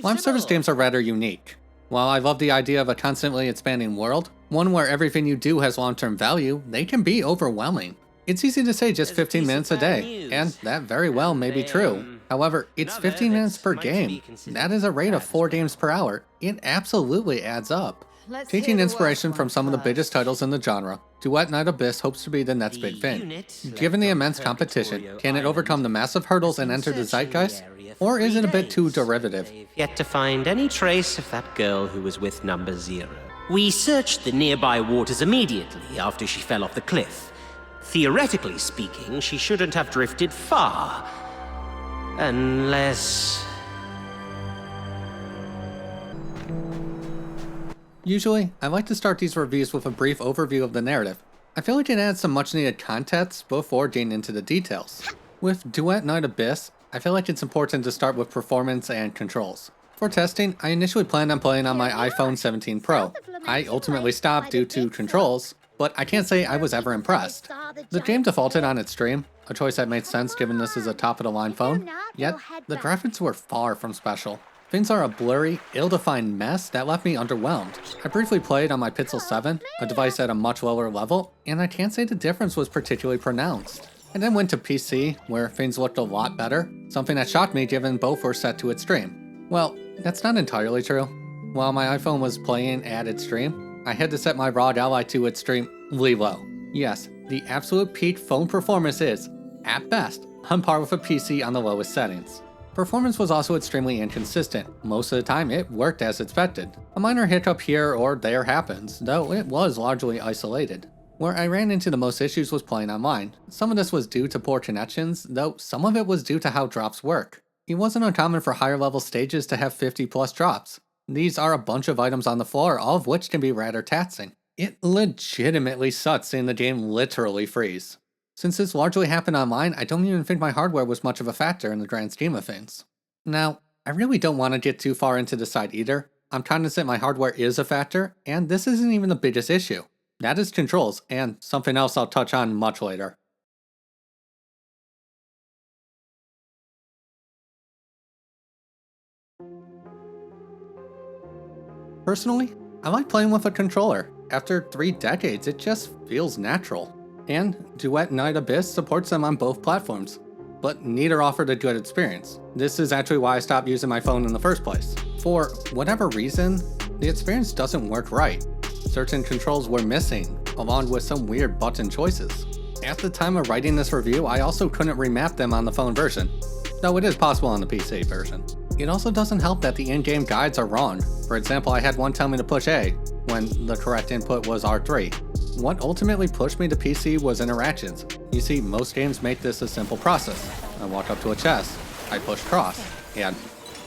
Live service games are rather unique. While I love the idea of a constantly expanding world, one where everything you do has long-term value, they can be overwhelming. It's easy to say just 15 minutes a day, and that very well may be true. However, it's 15 minutes per game. That is a rate of 4 games per hour. It absolutely adds up. Taking inspiration from some of the biggest titles in the genre, Duet Night Abyss hopes to be the next big thing. Given the immense competition, can it overcome the massive hurdles and enter the zeitgeist? Or is it a bit too derivative? Yet to find any trace of that girl who was with number 0. We searched the nearby waters immediately after she fell off the cliff. Theoretically speaking, she shouldn't have drifted far. Unless... Usually, I like to start these reviews with a brief overview of the narrative. I feel like it adds some much needed context before getting into the details. With Duet Night Abyss, I feel like it's important to start with performance and controls. For testing, I initially planned on playing on my iPhone 17 Pro. I ultimately stopped due to controls, but I can't say I was ever impressed. The game defaulted on its stream, a choice that made sense given this is a top-of-the-line phone, yet the graphics were far from special. Things are a blurry, ill-defined mess that left me underwhelmed. I briefly played on my Pixel 7, a device at a much lower level, and I can't say the difference was particularly pronounced. I then went to PC, where things looked a lot better, something that shocked me given both were set to its stream. Well, that's not entirely true. While my iPhone was playing at its stream, I had to set my ROG Ally to its stream really low. Yes, the absolute peak phone performance is, at best, on par with a PC on the lowest settings. Performance was also extremely inconsistent. Most of the time it worked as expected. A minor hiccup here or there happens, though it was largely isolated. Where I ran into the most issues was playing online. Some of this was due to poor connections, though some of it was due to how drops work. It wasn't uncommon for higher level stages to have 50 plus drops. These are a bunch of items on the floor, all of which can be rather taxing. It legitimately sucks seeing the game literally freeze. Since this largely happened online, I don't even think my hardware was much of a factor in the grand scheme of things. Now, I really don't want to get too far into the side either. I'm cognizant my hardware is a factor, and this isn't even the biggest issue. That is controls, and something else I'll touch on much later. Personally, I like playing with a controller. After 3 decades, it just feels natural. And Duet Night Abyss supports them on both platforms, but neither offered a good experience. This is actually why I stopped using my phone in the first place. For whatever reason, the experience doesn't work right. Certain controls were missing, along with some weird button choices. At the time of writing this review, I also couldn't remap them on the phone version, though it is possible on the PC version. It also doesn't help that the in-game guides are wrong. For example, I had one tell me to push A, when the correct input was R3. What ultimately pushed me to PC was interactions. You see, most games make this a simple process. I walk up to a chest, I push cross, and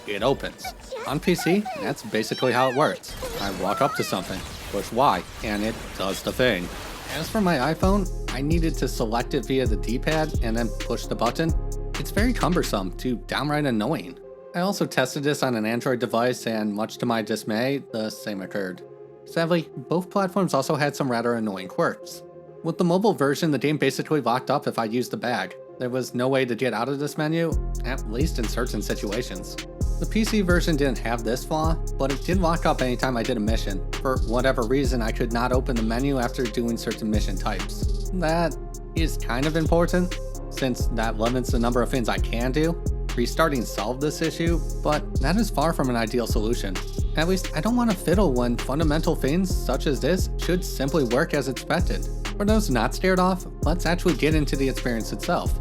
it opens. On PC, that's basically how it works. I walk up to something, push Y, and it does the thing. As for my iPhone, I needed to select it via the D-pad and then push the button. It's very cumbersome to downright annoying. I also tested this on an Android device, and much to my dismay, the same occurred. Sadly, both platforms also had some rather annoying quirks. With the mobile version, the game basically locked up if I used the bag. There was no way to get out of this menu, at least in certain situations. The PC version didn't have this flaw, but it did lock up anytime I did a mission. For whatever reason, I could not open the menu after doing certain mission types. That is kind of important, since that limits the number of things I can do. Restarting solved this issue, but that is far from an ideal solution. At least, I don't want to fiddle when fundamental things such as this should simply work as expected. For those not scared off, let's actually get into the experience itself.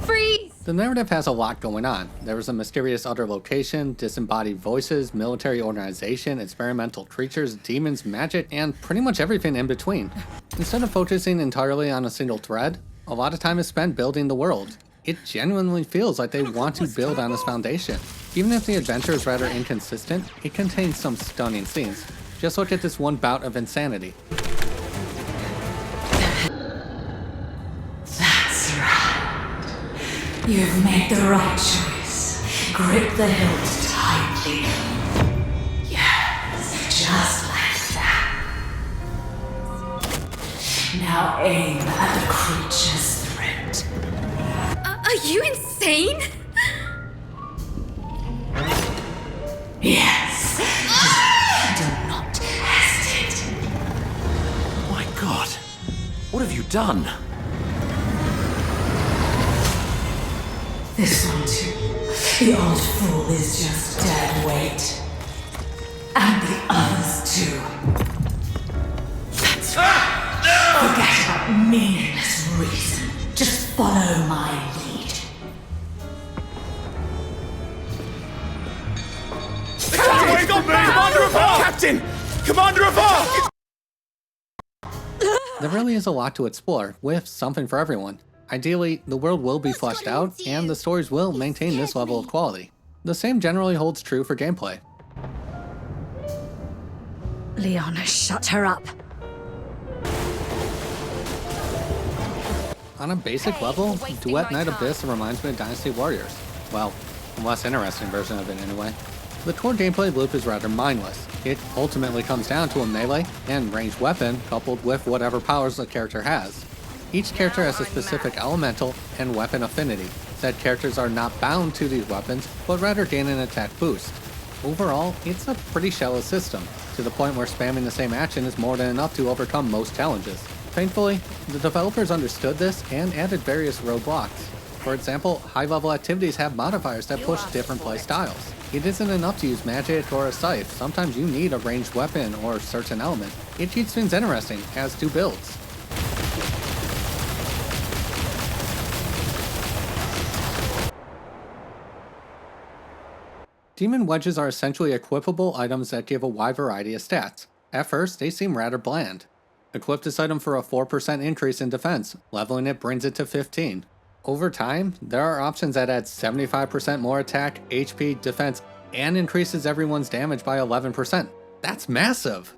Freeze! The narrative has a lot going on. There is a mysterious other location, disembodied voices, military organization, experimental creatures, demons, magic, and pretty much everything in between. Instead of focusing entirely on a single thread, a lot of time is spent building the world. It genuinely feels like they want to build on this foundation. Even if the adventure is rather inconsistent, it contains some stunning scenes. Just look at this one bout of insanity. That's right. You've made the right choice. Grip the hilt tightly. Yes, just like that. Now aim at the creature's throat. Are you insane? Yes. Do not hesitate. My God, what have you done? This one too. The old fool is just dead weight. And the others too. That's right. Forget about meaningless reason. Just follow my lead. Commander of Arc! Captain! Commander of Arc! There really is a lot to explore, with something for everyone. Ideally, the world will be fleshed out, and the stories will maintain this level of quality. The same generally holds true for gameplay. Leona, shut her up. On a basic level, Duet Night Abyss reminds me of Dynasty Warriors. Well, a less interesting version of it anyway. The core gameplay loop is rather mindless. It ultimately comes down to a melee and ranged weapon coupled with whatever powers the character has. Each character has a specific elemental and weapon affinity. Said characters are not bound to these weapons, but rather gain an attack boost. Overall, it's a pretty shallow system, to the point where spamming the same action is more than enough to overcome most challenges. Thankfully, the developers understood this and added various roadblocks. For example, high-level activities have modifiers that push different play styles. It isn't enough to use magic or a scythe, sometimes you need a ranged weapon or a certain element. It keeps things interesting, as do builds. Demon Wedges are essentially equipable items that give a wide variety of stats. At first, they seem rather bland. Equip this item for a 4% increase in defense, leveling it brings it to 15. Over time, there are options that add 75% more attack, HP, defense, and increases everyone's damage by 11%. That's massive!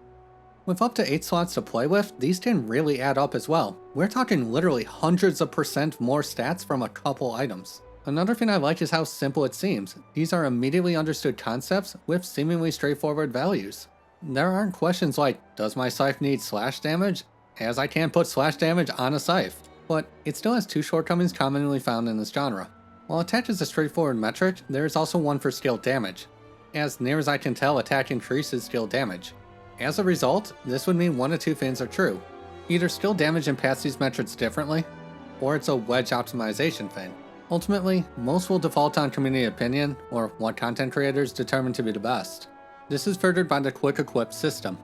With up to 8 slots to play with, these can really add up as well. We're talking literally hundreds of percent more stats from a couple items. Another thing I like is how simple it seems. These are immediately understood concepts with seemingly straightforward values. There aren't questions like, does my scythe need slash damage? As I can put slash damage on a scythe. But it still has two shortcomings commonly found in this genre. While attack is a straightforward metric, there is also one for skill damage. As near as I can tell, attack increases skill damage. As a result, this would mean one of two things are true. Either skill damage impacts these metrics differently, or it's a wedge optimization thing. Ultimately, most will default on community opinion, or what content creators determine to be the best. This is furthered by the quick equip system.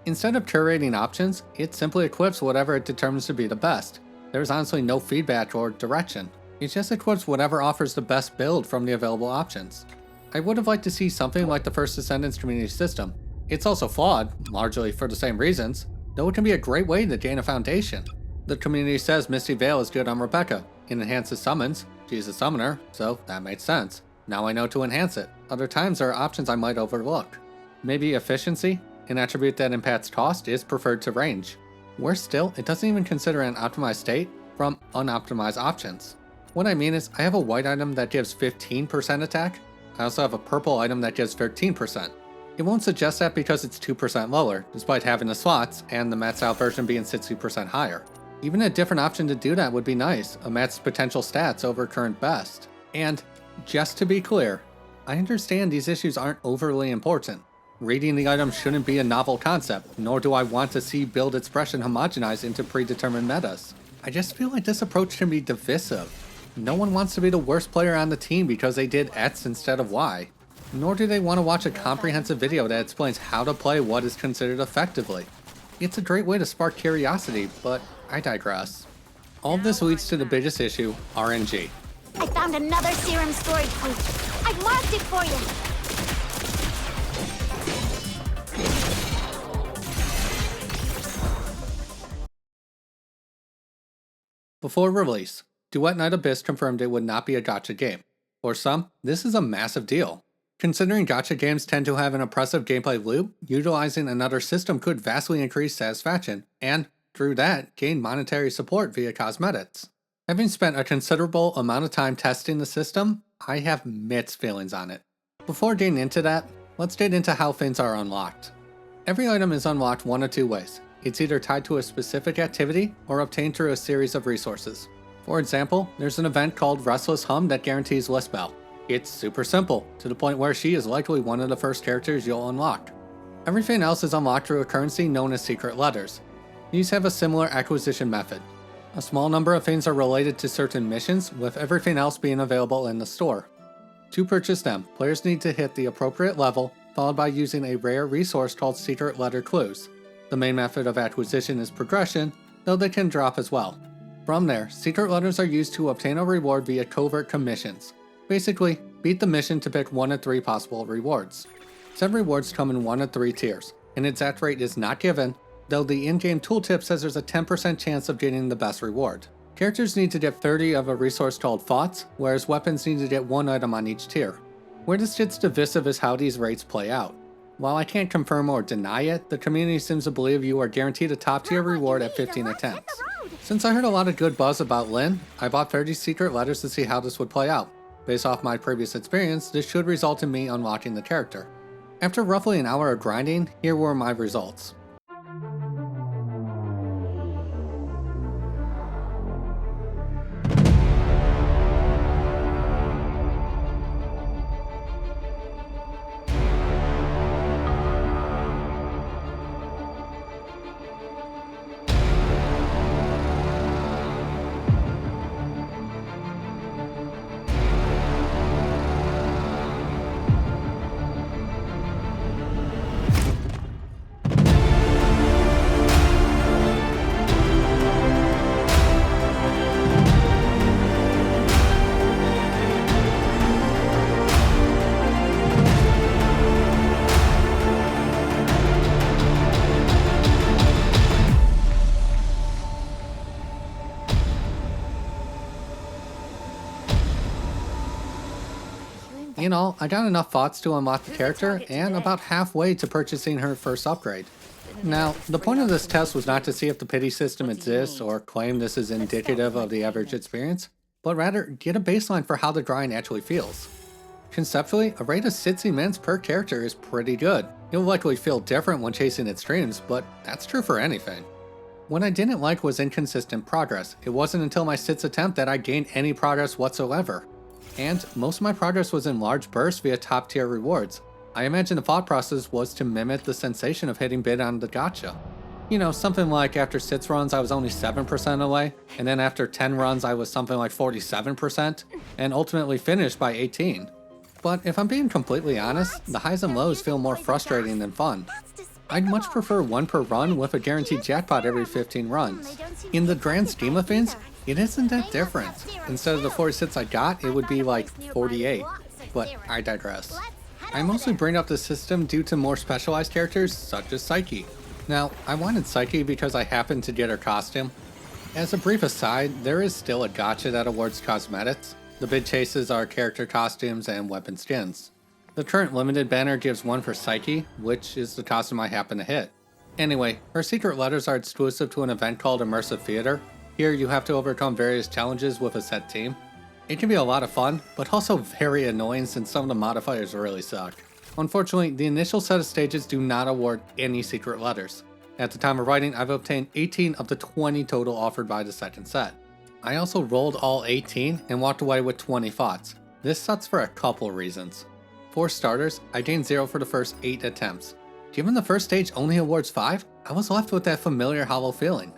Instead of curating options, it simply equips whatever it determines to be the best. There's honestly no feedback or direction. It just equips whatever offers the best build from the available options. I would have liked to see something like the First Descendants community system. It's also flawed, largely for the same reasons, though it can be a great way to gain a foundation. The community says Misty Veil is good on Rebecca. It enhances summons. She's a summoner, so that makes sense. Now I know to enhance it. Other times there are options I might overlook. Maybe efficiency, an attribute that impacts cost, is preferred to range. Worse still, it doesn't even consider an optimized state from unoptimized options. What I mean is, I have a white item that gives 15% attack. I also have a purple item that gives 13%. It won't suggest that because it's 2% lower, despite having the slots and the maxed out version being 60% higher. Even a different option to do that would be nice, a matched potential stats over current best. And, just to be clear, I understand these issues aren't overly important. Reading the item shouldn't be a novel concept, nor do I want to see build expression homogenized into predetermined metas. I just feel like this approach can be divisive. No one wants to be the worst player on the team because they did X instead of Y. Nor do they want to watch a comprehensive video that explains how to play what is considered effectively. It's a great way to spark curiosity, but I digress. All of this leads to the biggest issue, RNG. I found another serum storage point. I've marked it for you. Before release, Duet Night Abyss confirmed it would not be a gacha game. For some, this is a massive deal. Considering gacha games tend to have an oppressive gameplay loop, utilizing another system could vastly increase satisfaction, and, through that, gain monetary support via cosmetics. Having spent a considerable amount of time testing the system, I have mixed feelings on it. Before getting into that, let's get into how things are unlocked. Every item is unlocked one of two ways. It's either tied to a specific activity or obtained through a series of resources. For example, there's an event called Restless Hum that guarantees Lisbel. It's super simple, to the point where she is likely one of the first characters you'll unlock. Everything else is unlocked through a currency known as secret letters. These have a similar acquisition method. A small number of things are related to certain missions, with everything else being available in the store. To purchase them, players need to hit the appropriate level, followed by using a rare resource called secret letter clues. The main method of acquisition is progression, though they can drop as well. From there, secret letters are used to obtain a reward via covert commissions. Basically, beat the mission to pick one of 3 possible rewards. Said rewards come in 1 of 3 tiers, and exact rate is not given, though the in-game tooltip says there's a 10% chance of getting the best reward. Characters need to get 30 of a resource called thoughts, whereas weapons need to get 1 item on each tier. Where this gets divisive is how these rates play out. While I can't confirm or deny it, the community seems to believe you are guaranteed a top tier reward at 15 attempts. Since I heard a lot of good buzz about Lynn, I bought 30 secret letters to see how this would play out. Based off my previous experience, this should result in me unlocking the character. After roughly an hour of grinding, here were my results. In all, I got enough thoughts to unlock the character, and about halfway to purchasing her first upgrade. Now, the point of this test was not to see if the pity system exists or claim this is indicative of the average experience, but rather get a baseline for how the grind actually feels. Conceptually, a rate of 60 minutes per character is pretty good. It will likely feel different when chasing its streams, but that's true for anything. What I didn't like was inconsistent progress. It wasn't until my 6th attempt that I gained any progress whatsoever. And most of my progress was in large bursts via top tier rewards. I imagine the thought process was to mimic the sensation of hitting bid on the gacha. You know, something like after 6 runs I was only 7% away, and then after 10 runs I was something like 47%, and ultimately finished by 18. But if I'm being completely honest, the highs and lows feel more frustrating than fun. I'd much prefer 1 per run with a guaranteed jackpot every 15 runs. In the grand scheme of things, it isn't that different. Instead of the 46 I got, it would be like 48. But I digress. I mostly bring up the system due to more specialized characters such as Psyche. Now, I wanted Psyche because I happened to get her costume. As a brief aside, there is still a gacha that awards cosmetics. The bid chases are character costumes and weapon skins. The current limited banner gives 1 for Psyche, which is the costume I happen to hit. Anyway, her secret letters are exclusive to an event called Immersive Theater. Here you have to overcome various challenges with a set team. It can be a lot of fun, but also very annoying since some of the modifiers really suck. Unfortunately, the initial set of stages do not award any secret letters. At the time of writing, I've obtained 18 of the 20 total offered by the second set. I also rolled all 18 and walked away with 20 thoughts. This sucks for a couple reasons. For starters, I gained 0 for the first 8 attempts. Given the first stage only awards 5, I was left with that familiar hollow feeling.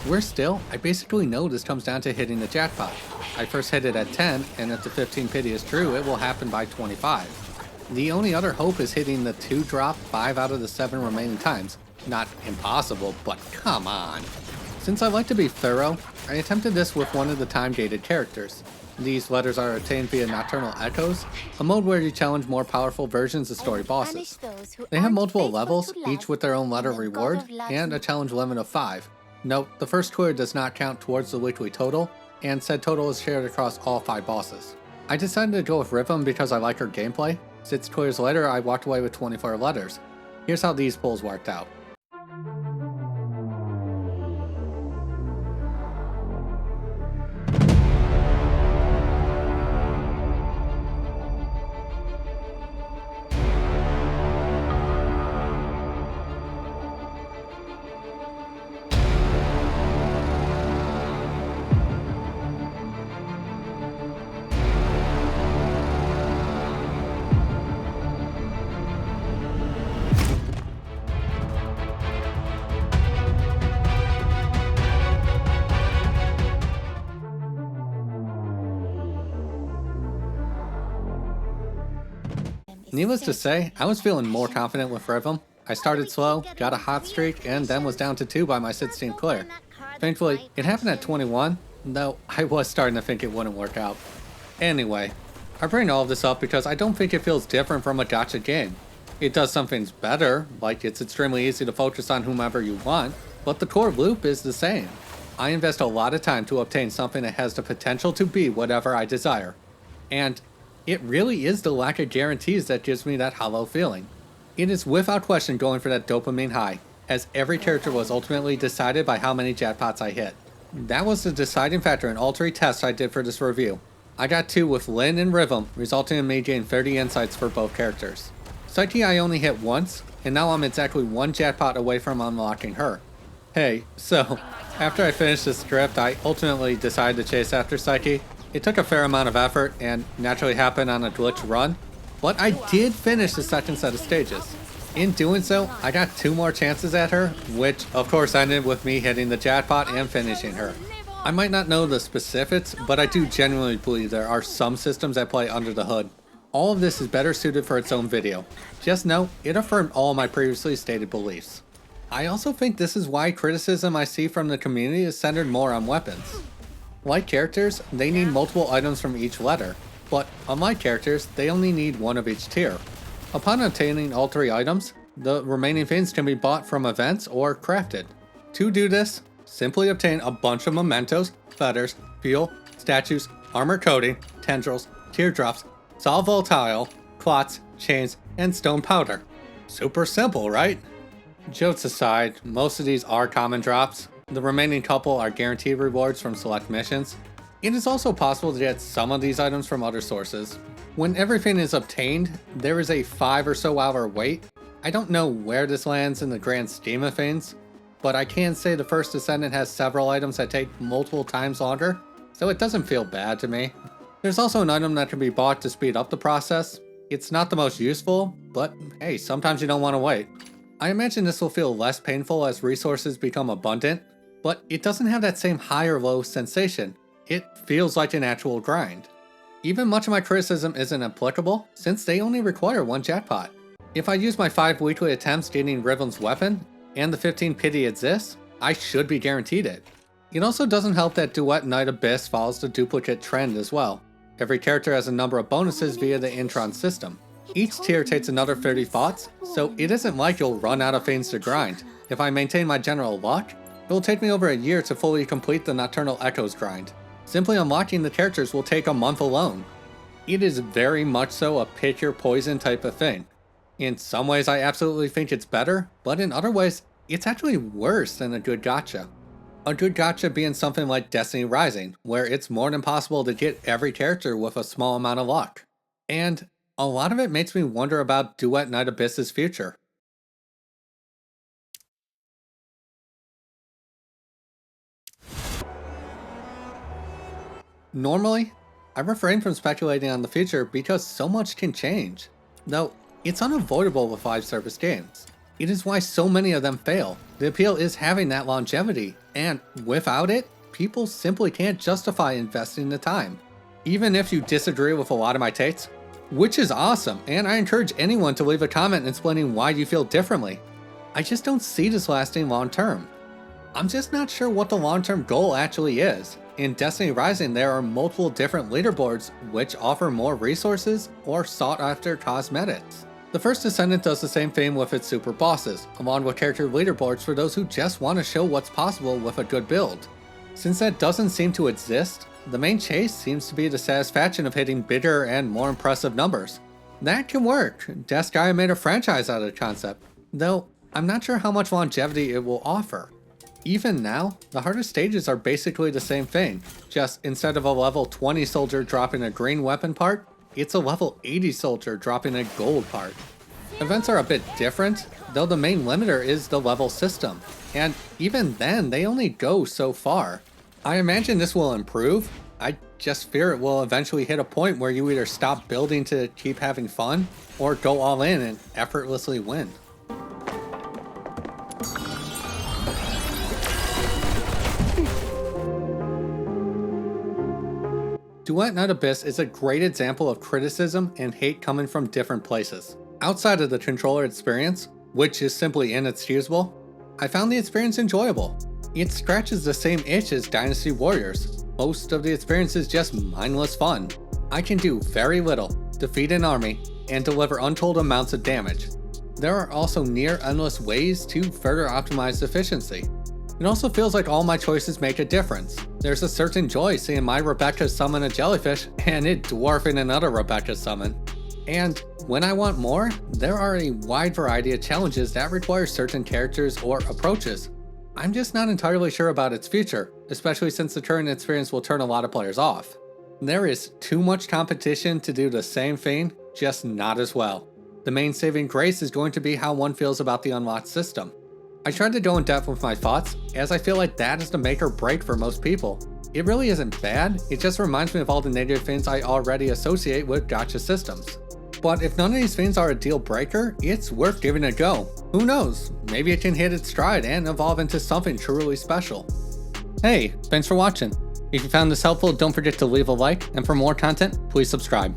Worse still, I basically know this comes down to hitting the jackpot. I first hit it at 10, and if the 15 pity is true, it will happen by 25. The only other hope is hitting the 2 drop 5 out of the 7 remaining times. Not impossible, but come on. Since I like to be thorough, I attempted this with one of the time-gated characters. These letters are obtained via Nocturnal Echoes, a mode where you challenge more powerful versions of story bosses. They have multiple levels, each with their own letter reward, and a challenge limit of 5. Note, the first tour does not count towards the weekly total, and said total is shared across all 5 bosses. I decided to go with Rhythm because I like her gameplay. 6 tours later, I walked away with 24 letters. Here's how these pulls worked out. Needless to say, I was feeling more confident with Rhythm. I started slow, got a hot streak, and then was down to 2 by my 16th clear. Thankfully, it happened at 21, though I was starting to think it wouldn't work out. Anyway, I bring all of this up because I don't think it feels different from a gacha game. It does some things better, like it's extremely easy to focus on whomever you want, but the core loop is the same. I invest a lot of time to obtain something that has the potential to be whatever I desire. And it really is the lack of guarantees that gives me that hollow feeling. It is without question going for that dopamine high, as every character was ultimately decided by how many jackpots I hit. That was the deciding factor in all 3 tests I did for this review. I got 2 with Lynn and Rhythm, resulting in me getting 30 insights for both characters. Psyche I only hit once, and now I'm exactly 1 jackpot away from unlocking her. Hey, so, after I finished this script, I ultimately decided to chase after Psyche. It took a fair amount of effort, and naturally happened on a glitch run, but I did finish the second set of stages. In doing so, I got 2 more chances at her, which of course ended with me hitting the jackpot and finishing her. I might not know the specifics, but I do genuinely believe there are some systems that play under the hood. All of this is better suited for its own video. Just know, it affirmed all my previously stated beliefs. I also think this is why criticism I see from the community is centered more on weapons. Like characters, they need multiple items from each letter, but unlike characters, they only need 1 of each tier. Upon obtaining all 3 items, the remaining things can be bought from events or crafted. To do this, simply obtain a bunch of mementos, feathers, fuel, statues, armor coating, tendrils, teardrops, solid volatile, clots, chains, and stone powder. Super simple, right? Jokes aside, most of these are common drops. The remaining couple are guaranteed rewards from select missions. It is also possible to get some of these items from other sources. When everything is obtained, there is a 5 or so hour wait. I don't know where this lands in the grand scheme of things, but I can say the first Descendant has several items that take multiple times longer, so it doesn't feel bad to me. There's also an item that can be bought to speed up the process. It's not the most useful, but hey, sometimes you don't want to wait. I imagine this will feel less painful as resources become abundant, but it doesn't have that same high or low sensation. It feels like an actual grind. Even much of my criticism isn't applicable, since they only require 1 jackpot. If I use my 5 weekly attempts getting Rhythm's weapon, and the 15 pity exists, I should be guaranteed it. It also doesn't help that Duet Night Abyss follows the duplicate trend as well. Every character has a number of bonuses via the Intron system. Each tier takes another 30 thoughts, so it isn't like you'll run out of things to grind. If I maintain my general luck, it will take me over a year to fully complete the Nocturnal Echoes grind. Simply unlocking the characters will take a month alone. It is very much so a pick your poison type of thing. In some ways I absolutely think it's better, but in other ways, it's actually worse than a good gacha. A good gacha being something like Destiny Rising, where it's more than possible to get every character with a small amount of luck. And a lot of it makes me wonder about Duet Night Abyss's future. Normally, I refrain from speculating on the future because so much can change, though it's unavoidable with live service games. It is why so many of them fail. The appeal is having that longevity, and without it, people simply can't justify investing the time. Even if you disagree with a lot of my takes, which is awesome, and I encourage anyone to leave a comment explaining why you feel differently. I just don't see this lasting long term. I'm just not sure what the long term goal actually is. In Destiny Rising, there are multiple different leaderboards which offer more resources or sought after cosmetics. The first Descendant does the same thing with its super bosses, along with character leaderboards for those who just want to show what's possible with a good build. Since that doesn't seem to exist, the main chase seems to be the satisfaction of hitting bigger and more impressive numbers. That can work. Gacha made a franchise out of the concept, though I'm not sure how much longevity it will offer. Even now, the hardest stages are basically the same thing, just instead of a level 20 soldier dropping a green weapon part, it's a level 80 soldier dropping a gold part. Events are a bit different, though the main limiter is the level system, and even then they only go so far. I imagine this will improve, I just fear it will eventually hit a point where you either stop building to keep having fun, or go all in and effortlessly win. Duet Night Abyss is a great example of criticism and hate coming from different places. Outside of the controller experience, which is simply inexcusable, I found the experience enjoyable. It scratches the same itch as Dynasty Warriors. Most of the experience is just mindless fun. I can do very little, defeat an army, and deliver untold amounts of damage. There are also near endless ways to further optimize efficiency. It also feels like all my choices make a difference. There's a certain joy seeing my Rebecca summon a jellyfish and it dwarfing another Rebecca summon. And when I want more, there are a wide variety of challenges that require certain characters or approaches. I'm just not entirely sure about its future, especially since the current experience will turn a lot of players off. There is too much competition to do the same thing, just not as well. The main saving grace is going to be how one feels about the unlocked system. I tried to go in depth with my thoughts, as I feel like that is the make or break for most people. It really isn't bad, it just reminds me of all the negative things I already associate with gacha systems. But if none of these things are a deal breaker, it's worth giving it a go. Who knows, maybe it can hit its stride and evolve into something truly special. Hey, thanks for watching. If you found this helpful, don't forget to leave a like, and for more content, please subscribe.